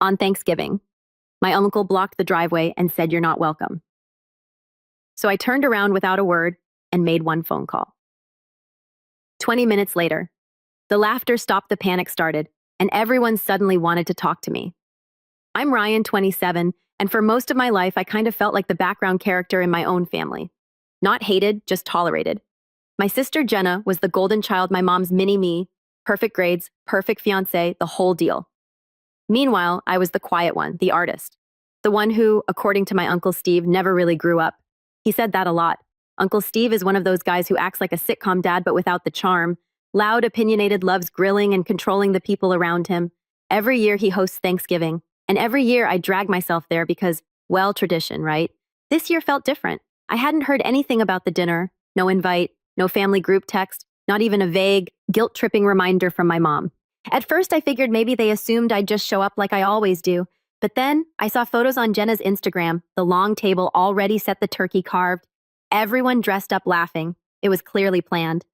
On Thanksgiving, my uncle blocked the driveway and said, "You're not welcome." So I turned around without a word and made one phone call. 20 minutes later, the laughter stopped, the panic started, and everyone suddenly wanted to talk to me. I'm Ryan, 27, and for most of my life, I kind of felt like the background character in my own family. Not hated, just tolerated. My sister Jenna was the golden child, my mom's mini-me, perfect grades, perfect fiancé, the whole deal. Meanwhile, I was the quiet one, the artist. The one who, according to my Uncle Steve, never really grew up. He said that a lot. Uncle Steve is one of those guys who acts like a sitcom dad but without the charm. Loud, opinionated, loves grilling and controlling the people around him. Every year he hosts Thanksgiving, and every year I drag myself there because, well, tradition, right? This year felt different. I hadn't heard anything about the dinner, no invite, no family group text, not even a vague, guilt-tripping reminder from my mom. At first I figured maybe they assumed I'd just show up like I always do, but then I saw photos on Jenna's Instagram, the long table already set, the turkey carved, everyone dressed up laughing. It was clearly planned.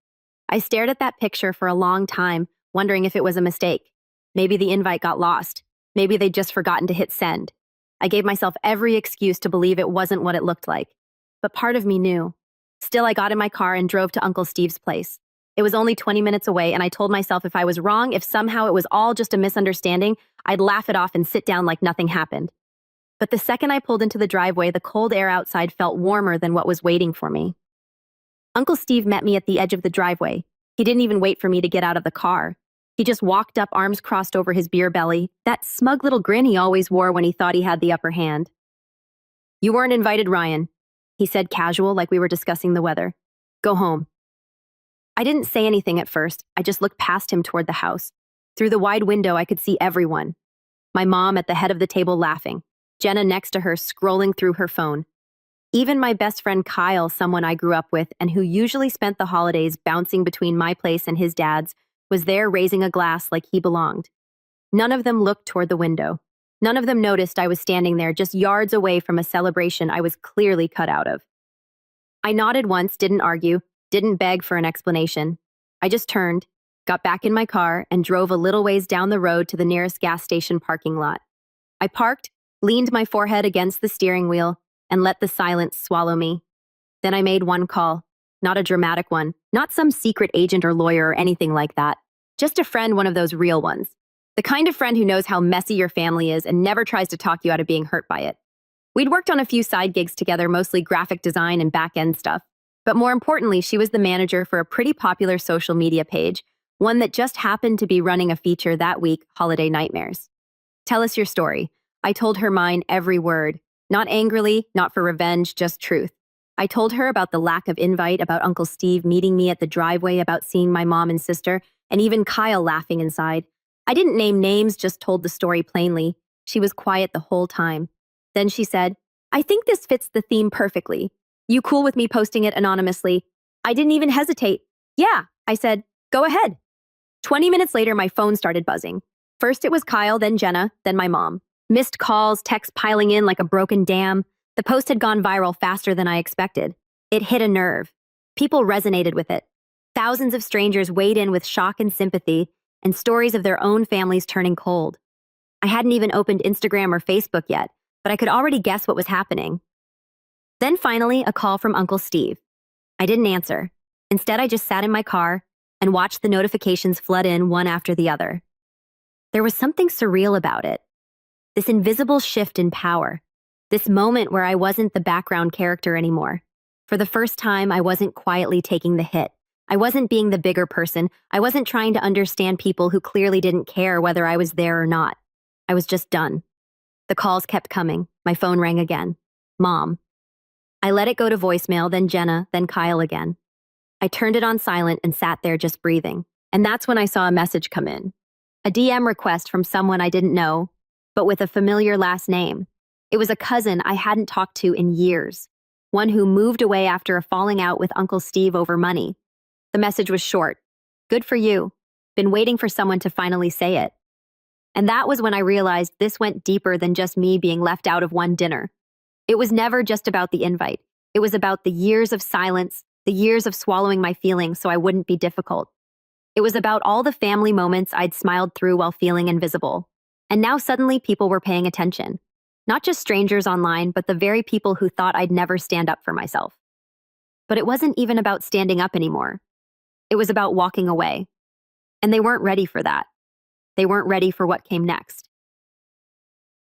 I stared at that picture for a long time, wondering if it was a mistake. Maybe the invite got lost. Maybe they'd just forgotten to hit send. I gave myself every excuse to believe it wasn't what it looked like. But part of me knew. Still, I got in my car and drove to Uncle Steve's place. It was only 20 minutes away, and I told myself if I was wrong, if somehow it was all just a misunderstanding, I'd laugh it off and sit down like nothing happened. But the second I pulled into the driveway, the cold air outside felt warmer than what was waiting for me. Uncle Steve met me at the edge of the driveway. He didn't even wait for me to get out of the car. He just walked up, arms crossed over his beer belly, that smug little grin he always wore when he thought he had the upper hand. "You weren't invited, Ryan," he said, casual, like we were discussing the weather. "Go home." I didn't say anything at first. I just looked past him toward the house. Through the wide window, I could see everyone. My mom at the head of the table laughing. Jenna next to her scrolling through her phone. Even my best friend Kyle, someone I grew up with and who usually spent the holidays bouncing between my place and his dad's, was there raising a glass like he belonged. None of them looked toward the window. None of them noticed I was standing there just yards away from a celebration I was clearly cut out of. I nodded once, didn't argue, didn't beg for an explanation. I just turned, got back in my car, and drove a little ways down the road to the nearest gas station parking lot. I parked, leaned my forehead against the steering wheel, and let the silence swallow me. Then I made one call. Not a dramatic one, not some secret agent or lawyer or anything like that. Just a friend, one of those real ones. The kind of friend who knows how messy your family is and never tries to talk you out of being hurt by it. We'd worked on a few side gigs together, mostly graphic design and back-end stuff. But more importantly, she was the manager for a pretty popular social media page, one that just happened to be running a feature that week, Holiday Nightmares. "Tell us your story." I told her mine, every word. Not angrily, not for revenge, just truth. I told her about the lack of invite, about Uncle Steve meeting me at the driveway, about seeing my mom and sister, and even Kyle laughing inside. I didn't name names, just told the story plainly. She was quiet the whole time. Then she said, "I think this fits the theme perfectly. You cool with me posting it anonymously?" I didn't even hesitate. "Yeah," I said, "go ahead." 20 minutes later, my phone started buzzing. First it was Kyle, then Jenna, then my mom. Missed calls, texts piling in like a broken dam. The post had gone viral faster than I expected. It hit a nerve. People resonated with it. Thousands of strangers weighed in with shock and sympathy, and stories of their own families turning cold. I hadn't even opened Instagram or Facebook yet, but I could already guess what was happening. Then finally, a call from Uncle Steve. I didn't answer. Instead, I just sat in my car and watched the notifications flood in one after the other. There was something surreal about it. This invisible shift in power. This moment where I wasn't the background character anymore. For the first time, I wasn't quietly taking the hit. I wasn't being the bigger person. I wasn't trying to understand people who clearly didn't care whether I was there or not. I was just done. The calls kept coming. My phone rang again. Mom. I let it go to voicemail, then Jenna, then Kyle again. I turned it on silent and sat there just breathing. And that's when I saw a message come in. A DM request from someone I didn't know, but with a familiar last name. It was a cousin I hadn't talked to in years. One who moved away after a falling out with Uncle Steve over money. The message was short. "Good for you. Been waiting for someone to finally say it." And that was when I realized this went deeper than just me being left out of one dinner. It was never just about the invite. It was about the years of silence, the years of swallowing my feelings so I wouldn't be difficult. It was about all the family moments I'd smiled through while feeling invisible. And now suddenly people were paying attention. Not just strangers online, but the very people who thought I'd never stand up for myself. But it wasn't even about standing up anymore. It was about walking away. And they weren't ready for that. They weren't ready for what came next.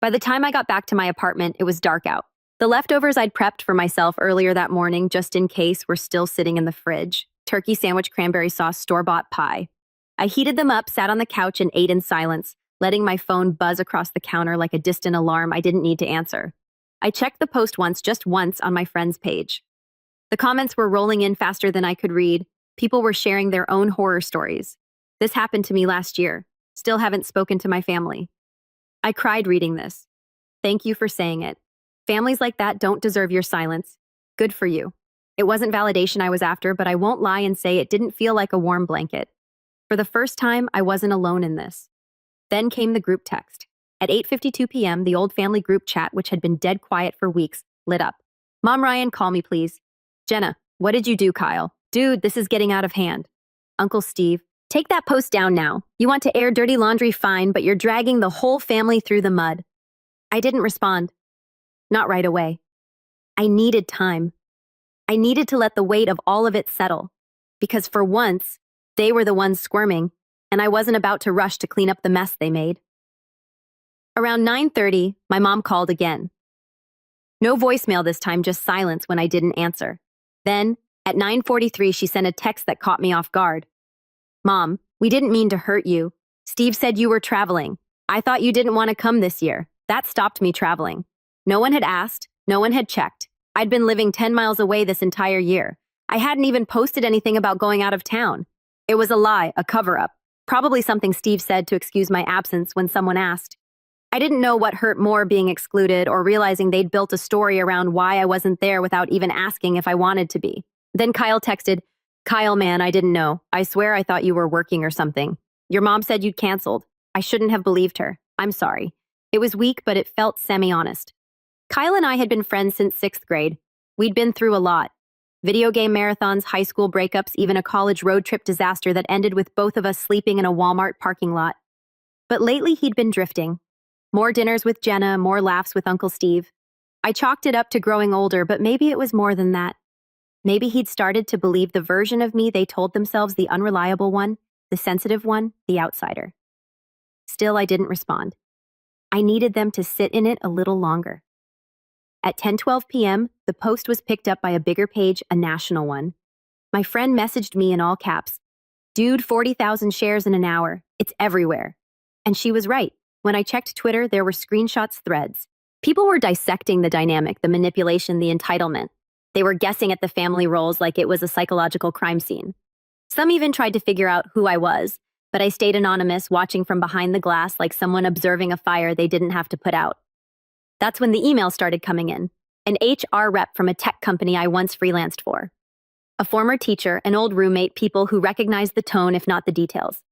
By the time I got back to my apartment, it was dark out. The leftovers I'd prepped for myself earlier that morning, just in case, were still sitting in the fridge. Turkey sandwich, cranberry sauce, store-bought pie. I heated them up, sat on the couch, and ate in silence, letting my phone buzz across the counter like a distant alarm I didn't need to answer. I checked the post once, just once, on my friend's page. The comments were rolling in faster than I could read. People were sharing their own horror stories. This happened to me last year. Still haven't spoken to my family. I cried reading this. Thank you for saying it. Families like that don't deserve your silence. Good for you. It wasn't validation I was after, but I won't lie and say it didn't feel like a warm blanket. For the first time, I wasn't alone in this. Then came the group text. At 8:52 p.m., the old family group chat, which had been dead quiet for weeks, lit up. Mom, Ryan, call me please. Jenna, what did you do, Kyle? Dude, this is getting out of hand. Uncle Steve, take that post down now. You want to air dirty laundry, fine, but you're dragging the whole family through the mud. I didn't respond. Not right away. I needed time. I needed to let the weight of all of it settle. Because for once, they were the ones squirming, and I wasn't about to rush to clean up the mess they made. Around 9:30, my mom called again. No voicemail this time, just silence when I didn't answer. Then, at 9:43, she sent a text that caught me off guard. Mom, we didn't mean to hurt you. Steve said you were traveling. I thought you didn't want to come this year. That stopped me traveling. No one had asked. No one had checked. I'd been living 10 miles away this entire year. I hadn't even posted anything about going out of town. It was a lie, a cover-up. Probably something Steve said to excuse my absence when someone asked. I didn't know what hurt more, being excluded or realizing they'd built a story around why I wasn't there without even asking if I wanted to be. Then Kyle texted, Kyle, man, I didn't know. I swear I thought you were working or something. Your mom said you'd canceled. I shouldn't have believed her. I'm sorry. It was weak, but it felt semi-honest. Kyle and I had been friends since 6th grade. We'd been through a lot. Video game marathons, high school breakups, even a college road trip disaster that ended with both of us sleeping in a Walmart parking lot. But lately he'd been drifting. More dinners with Jenna, more laughs with Uncle Steve. I chalked it up to growing older, but maybe it was more than that. Maybe he'd started to believe the version of me they told themselves, the unreliable one, the sensitive one, the outsider. Still, I didn't respond. I needed them to sit in it a little longer. At 10:12 p.m., the post was picked up by a bigger page, a national one. My friend messaged me in all caps. Dude, 40,000 shares in an hour. It's everywhere. And she was right. When I checked Twitter, there were screenshots, threads. People were dissecting the dynamic, the manipulation, the entitlement. They were guessing at the family roles like it was a psychological crime scene. Some even tried to figure out who I was, but I stayed anonymous, watching from behind the glass like someone observing a fire they didn't have to put out. That's when the email started coming in. An HR rep from a tech company I once freelanced for. A former teacher, an old roommate, people who recognized the tone if not the details.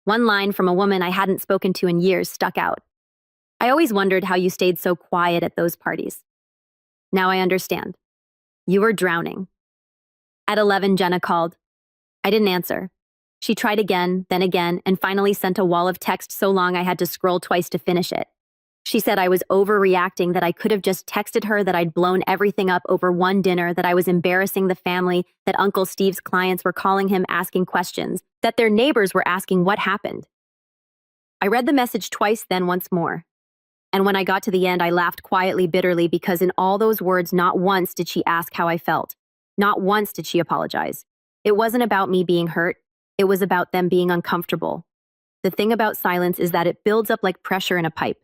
One line from a woman I hadn't spoken to in years stuck out. I always wondered how you stayed so quiet at those parties. Now I understand. You were drowning. At 11, Jenna called. I didn't answer. She tried again, and finally sent a wall of text so long I had to scroll twice to finish it. She said I was overreacting, that I could have just texted her, that I'd blown everything up over one dinner, that I was embarrassing the family, that Uncle Steve's clients were calling him asking questions, that their neighbors were asking what happened. I read the message twice, then once more. And when I got to the end, I laughed quietly, bitterly, because in all those words, not once did she ask how I felt. Not once did she apologize. It wasn't about me being hurt. It was about them being uncomfortable. The thing about silence is that it builds up like pressure in a pipe.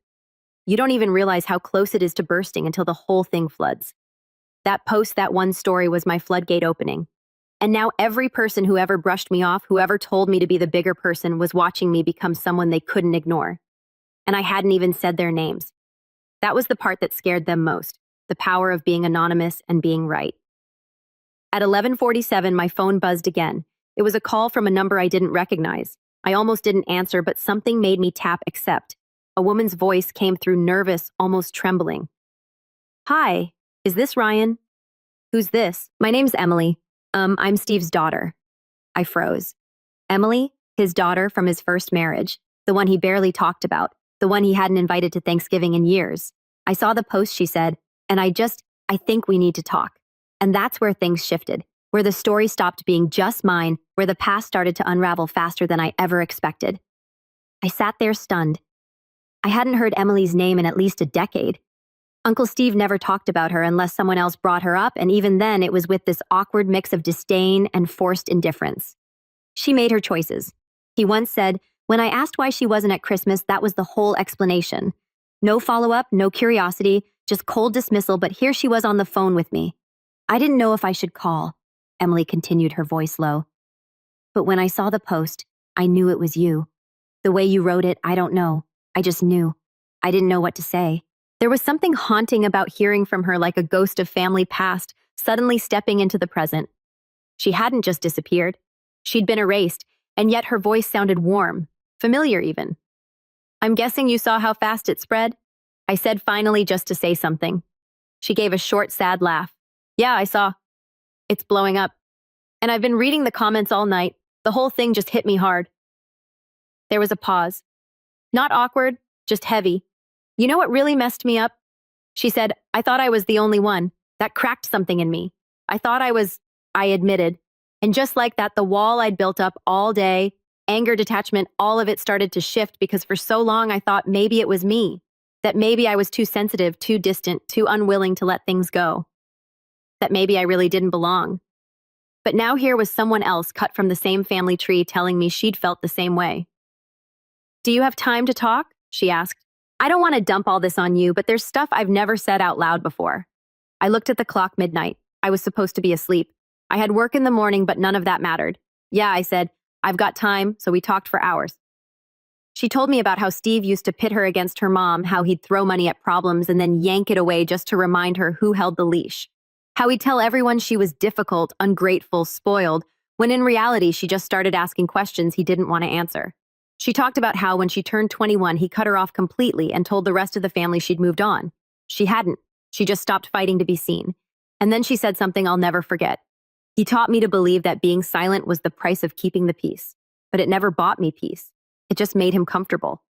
You don't even realize how close it is to bursting until the whole thing floods. That post, that one story, was my floodgate opening. And now every person who ever brushed me off, who ever told me to be the bigger person, was watching me become someone they couldn't ignore. And I hadn't even said their names. That was the part that scared them most, the power of being anonymous and being right. At 11:47, my phone buzzed again. It was a call from a number I didn't recognize. I almost didn't answer, but something made me tap accept. A woman's voice came through, nervous, almost trembling. Hi, is this Ryan? Who's this? My name's Emily. I'm Steve's daughter. I froze. Emily, his daughter from his first marriage, the one he barely talked about. the one he hadn't invited to Thanksgiving in years. I saw the post, she said, and I think we need to talk. And that's where things shifted, where the story stopped being just mine, where the past started to unravel faster than I ever expected. I sat there stunned. I hadn't heard Emily's name in at least a decade. Uncle Steve never talked about her unless someone else brought her up, and even then it was with this awkward mix of disdain and forced indifference. She made her choices. He once said, when I asked why she wasn't at Christmas, that was the whole explanation. No follow-up, no curiosity, just cold dismissal, but here she was on the phone with me. I didn't know if I should call, Emily continued, her voice low. But when I saw the post, I knew it was you. The way you wrote it, I don't know. I just knew. I didn't know what to say. There was something haunting about hearing from her, like a ghost of family past, suddenly stepping into the present. She hadn't just disappeared. She'd been erased, and yet her voice sounded warm, familiar even. I'm guessing you saw how fast it spread? I said finally, just to say something. She gave a short, sad laugh. Yeah, I saw. It's blowing up. And I've been reading the comments all night. The whole thing just hit me hard. There was a pause. Not awkward, just heavy. You know what really messed me up? She said, I thought I was the only one. That cracked something in me. I admitted. And just like that, the wall I'd built up all day, anger, detachment, all of it started to shift, because for so long I thought maybe it was me, that maybe I was too sensitive, too distant, too unwilling to let things go, that maybe I really didn't belong. But now here was someone else cut from the same family tree telling me she'd felt the same way. Do you have time to talk? She asked. I don't want to dump all this on you, but there's stuff I've never said out loud before. I looked at the clock. Midnight. I was supposed to be asleep. I had work in the morning, but none of that mattered. Yeah, I said, I've got time, so we talked for hours. She told me about how Steve used to pit her against her mom, how he'd throw money at problems and then yank it away just to remind her who held the leash. How he'd tell everyone she was difficult, ungrateful, spoiled, when in reality she just started asking questions he didn't want to answer. She talked about how when she turned 21, he cut her off completely and told the rest of the family she'd moved on. She hadn't. She just stopped fighting to be seen. And then she said something I'll never forget. He taught me to believe that being silent was the price of keeping the peace. But it never bought me peace. It just made him comfortable.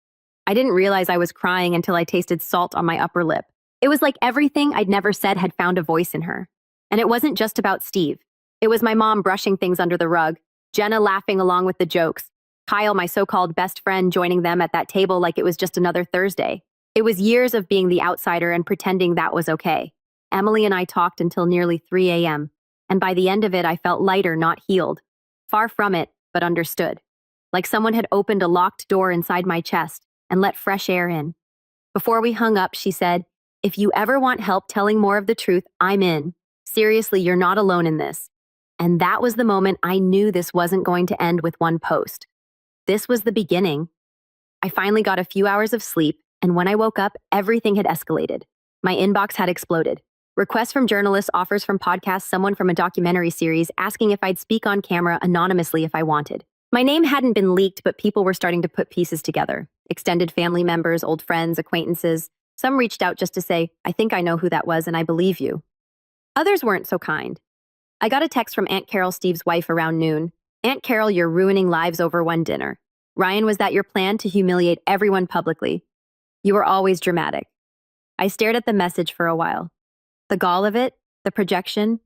I didn't realize I was crying until I tasted salt on my upper lip. It was like everything I'd never said had found a voice in her. And it wasn't just about Steve. It was my mom brushing things under the rug, Jenna laughing along with the jokes, Kyle, my so-called best friend, joining them at that table like it was just another Thursday. It was years of being the outsider and pretending that was okay. Emily and I talked until nearly 3 a.m., and by the end of it, I felt lighter, not healed. Far from it, but understood. Like someone had opened a locked door inside my chest and let fresh air in. Before we hung up, she said, if you ever want help telling more of the truth, I'm in. Seriously, you're not alone in this. And that was the moment I knew this wasn't going to end with one post. This was the beginning. I finally got a few hours of sleep, and when I woke up, everything had escalated. My inbox had exploded. Requests from journalists, offers from podcasts, someone from a documentary series asking if I'd speak on camera anonymously if I wanted. My name hadn't been leaked, but people were starting to put pieces together. Extended family members, old friends, acquaintances. Some reached out just to say, I think I know who that was and I believe you. Others weren't so kind. I got a text from Aunt Carol, Steve's wife, around noon. Aunt Carol, you're ruining lives over one dinner. Ryan, was that your plan to humiliate everyone publicly? You were always dramatic. I stared at the message for a while. The gall of it, the projection.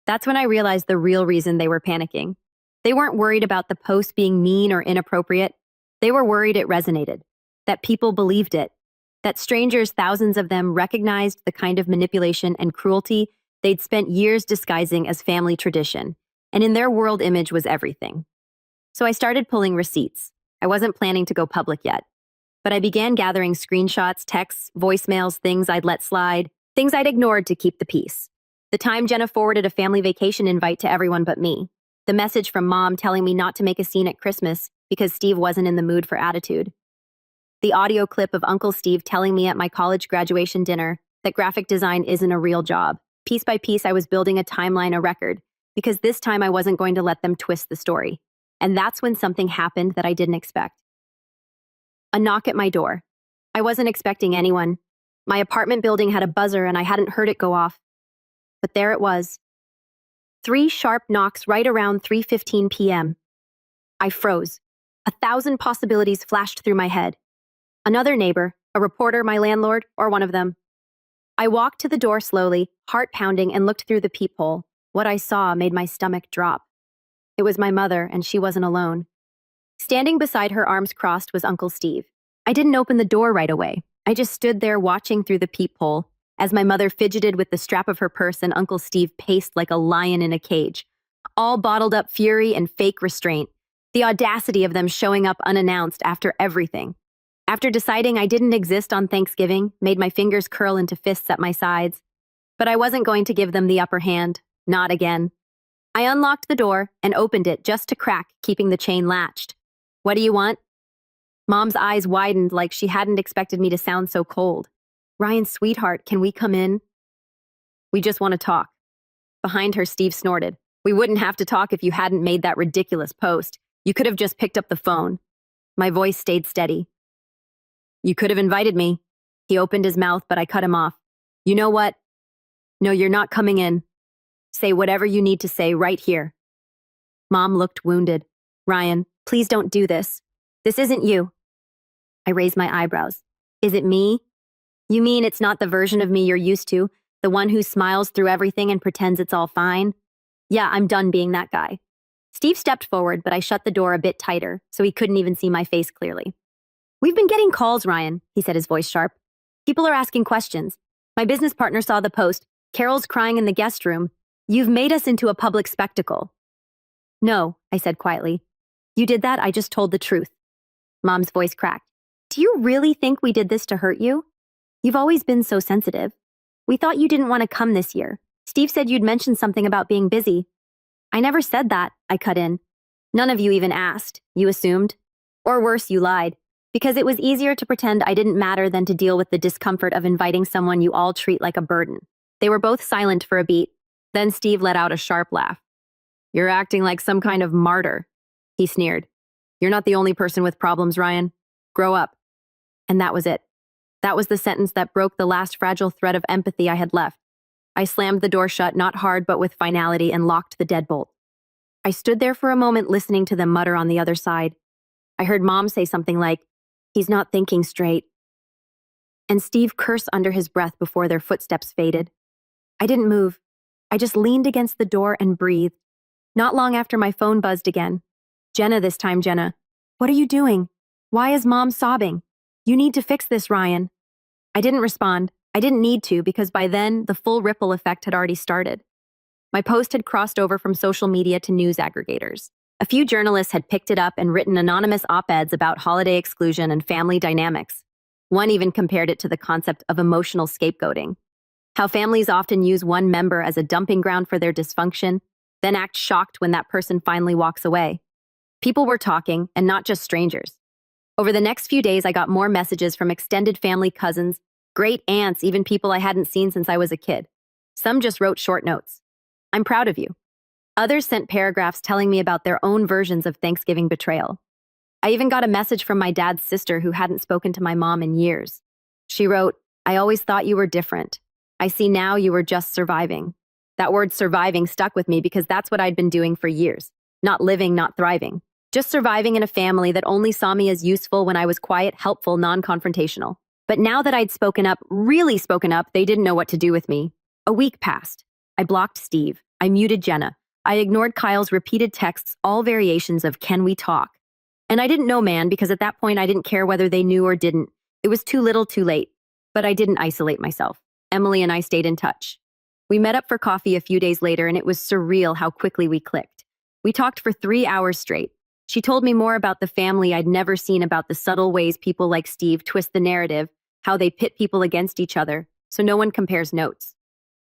That's when I realized the real reason they were panicking. They weren't worried about the post being mean or inappropriate. They were worried it resonated, that people believed it, that strangers, thousands of them, recognized the kind of manipulation and cruelty they'd spent years disguising as family tradition, and in their world, image was everything. So I started pulling receipts. I wasn't planning to go public yet, but I began gathering screenshots, texts, voicemails, things I'd let slide, things I'd ignored to keep the peace. The time Jenna forwarded a family vacation invite to everyone but me. The message from Mom telling me not to make a scene at Christmas because Steve wasn't in the mood for attitude. The audio clip of Uncle Steve telling me at my college graduation dinner that graphic design isn't a real job. Piece by piece, I was building a timeline, a record, because this time I wasn't going to let them twist the story. And that's when something happened that I didn't expect. A knock at my door. I wasn't expecting anyone. My apartment building had a buzzer and I hadn't heard it go off. But there it was. 3 sharp knocks right around 3:15 p.m. I froze. 1,000 possibilities flashed through my head. Another neighbor, a reporter, my landlord, or one of them. I walked to the door slowly, heart pounding, and looked through the peephole. What I saw made my stomach drop. It was my mother, and she wasn't alone. Standing beside her, arms crossed, was Uncle Steve. I didn't open the door right away. I just stood there watching through the peephole as my mother fidgeted with the strap of her purse and Uncle Steve paced like a lion in a cage. All bottled up fury and fake restraint. The audacity of them showing up unannounced after everything. After deciding I didn't exist on Thanksgiving, made my fingers curl into fists at my sides. But I wasn't going to give them the upper hand. Not again. I unlocked the door and opened it just to crack, keeping the chain latched. What do you want? Mom's eyes widened like she hadn't expected me to sound so cold. Ryan, sweetheart, can we come in? We just want to talk. Behind her, Steve snorted. We wouldn't have to talk if you hadn't made that ridiculous post. You could have just picked up the phone. My voice stayed steady. You could have invited me. He opened his mouth, but I cut him off. You know what? No, you're not coming in. Say whatever you need to say right here. Mom looked wounded. Ryan, please don't do this. This isn't you. I raised my eyebrows. Is it me? You mean it's not the version of me you're used to, the one who smiles through everything and pretends it's all fine? Yeah, I'm done being that guy. Steve stepped forward, but I shut the door a bit tighter, so he couldn't even see my face clearly. We've been getting calls, Ryan, he said, his voice sharp. People are asking questions. My business partner saw the post. Carol's crying in the guest room. You've made us into a public spectacle. No, I said quietly. You did that, I just told the truth. Mom's voice cracked. Do you really think we did this to hurt you? You've always been so sensitive. We thought you didn't want to come this year. Steve said you'd mentioned something about being busy. I never said that, I cut in. None of you even asked. You assumed. Or worse, you lied. Because it was easier to pretend I didn't matter than to deal with the discomfort of inviting someone you all treat like a burden. They were both silent for a beat. Then Steve let out a sharp laugh. You're acting like some kind of martyr, he sneered. You're not the only person with problems, Ryan. Grow up. And that was it. That was the sentence that broke the last fragile thread of empathy I had left. I slammed the door shut, not hard but with finality, and locked the deadbolt. I stood there for a moment listening to them mutter on the other side. I heard Mom say something like, he's not thinking straight. And Steve curse under his breath before their footsteps faded. I didn't move. I just leaned against the door and breathed. Not long after, my phone buzzed again. Jenna this time, Jenna. What are you doing? Why is Mom sobbing? You need to fix this, Ryan. I didn't respond. I didn't need to because by then, the full ripple effect had already started. My post had crossed over from social media to news aggregators. A few journalists had picked it up and written anonymous op-eds about holiday exclusion and family dynamics. One even compared it to the concept of emotional scapegoating. How families often use one member as a dumping ground for their dysfunction, then act shocked when that person finally walks away. People were talking, and not just strangers. Over the next few days, I got more messages from extended family cousins, great aunts, even people I hadn't seen since I was a kid. Some just wrote short notes. I'm proud of you. Others sent paragraphs telling me about their own versions of Thanksgiving betrayal. I even got a message from my dad's sister who hadn't spoken to my mom in years. She wrote, I always thought you were different. I see now you were just surviving. That word surviving stuck with me because that's what I'd been doing for years. Not living, not thriving. Just surviving in a family that only saw me as useful when I was quiet, helpful, non-confrontational. But now that I'd spoken up, really spoken up, they didn't know what to do with me. A week passed. I blocked Steve. I muted Jenna. I ignored Kyle's repeated texts, all variations of "Can we talk?" And I didn't know, man, because at that point I didn't care whether they knew or didn't. It was too little, too late. But I didn't isolate myself. Emily and I stayed in touch. We met up for coffee a few days later, and it was surreal how quickly we clicked. We talked for 3 hours straight. She told me more about the family I'd never seen, about the subtle ways people like Steve twist the narrative, how they pit people against each other, so no one compares notes.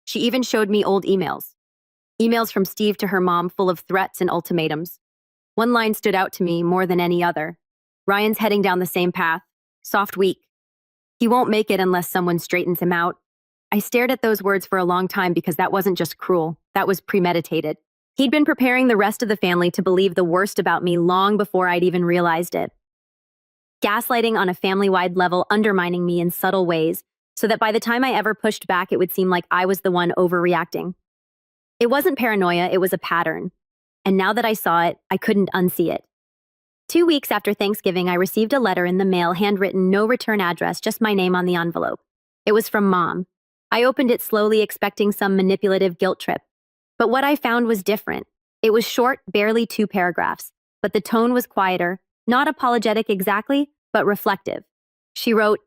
She even showed me old emails. Emails from Steve to her mom full of threats and ultimatums. One line stood out to me more than any other. Ryan's heading down the same path. Soft week. He won't make it unless someone straightens him out. I stared at those words for a long time because that wasn't just cruel. That was premeditated. He'd been preparing the rest of the family to believe the worst about me long before I'd even realized it. Gaslighting on a family-wide level, undermining me in subtle ways, so that by the time I ever pushed back, it would seem like I was the one overreacting. It wasn't paranoia, it was a pattern. And now that I saw it, I couldn't unsee it. 2 weeks after Thanksgiving, I received a letter in the mail, handwritten, no return address, just my name on the envelope. It was from Mom. I opened it slowly, expecting some manipulative guilt trip. But what I found was different. It was short, barely 2 paragraphs, but the tone was quieter, not apologetic exactly, but reflective. She wrote,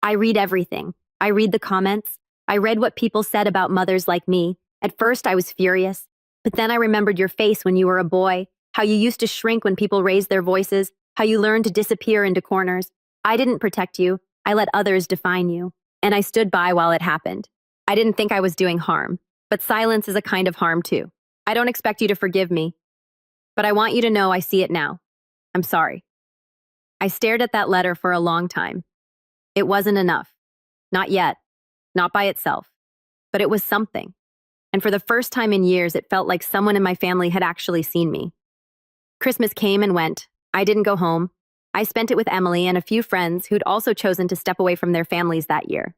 "I read everything. I read the comments. I read what people said about mothers like me. At first, I was furious, but then I remembered your face when you were a boy, how you used to shrink when people raised their voices, how you learned to disappear into corners. I didn't protect you. I let others define you. And I stood by while it happened. I didn't think I was doing harm, but silence is a kind of harm too. I don't expect you to forgive me, but I want you to know I see it now. I'm sorry." I stared at that letter for a long time. It wasn't enough. Not yet. Not by itself. But it was something. And for the first time in years, it felt like someone in my family had actually seen me. Christmas came and went. I didn't go home. I spent it with Emily and a few friends who'd also chosen to step away from their families that year.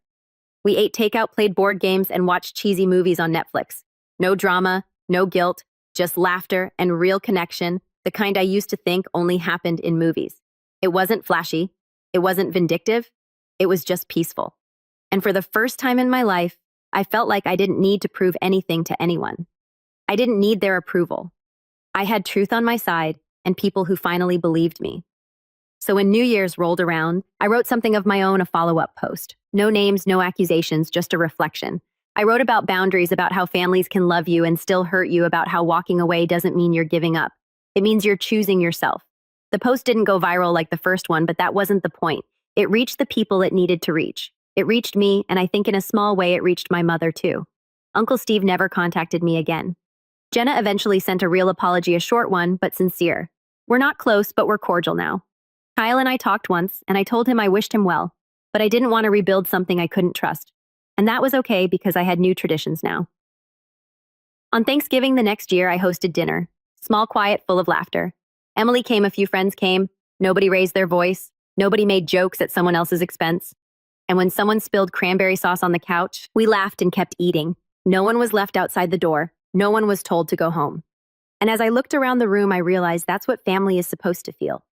We ate takeout, played board games, and watched cheesy movies on Netflix. No drama, no guilt, just laughter and real connection, the kind I used to think only happened in movies. It wasn't flashy. It wasn't vindictive. It was just peaceful. And for the first time in my life, I felt like I didn't need to prove anything to anyone. I didn't need their approval. I had truth on my side and people who finally believed me. So when New Year's rolled around, I wrote something of my own, a follow-up post. No names, no accusations, just a reflection. I wrote about boundaries, about how families can love you and still hurt you, about how walking away doesn't mean you're giving up. It means you're choosing yourself. The post didn't go viral like the first one, but that wasn't the point. It reached the people it needed to reach. It reached me, and I think in a small way it reached my mother too. Uncle Steve never contacted me again. Jenna eventually sent a real apology, a short one, but sincere. We're not close, but we're cordial now. Kyle and I talked once, and I told him I wished him well, but I didn't want to rebuild something I couldn't trust. And that was okay because I had new traditions now. On Thanksgiving the next year, I hosted dinner. Small, quiet, full of laughter. Emily came, a few friends came. Nobody raised their voice. Nobody made jokes at someone else's expense. And when someone spilled cranberry sauce on the couch, we laughed and kept eating. No one was left outside the door. No one was told to go home. And as I looked around the room, I realized that's what family is supposed to feel.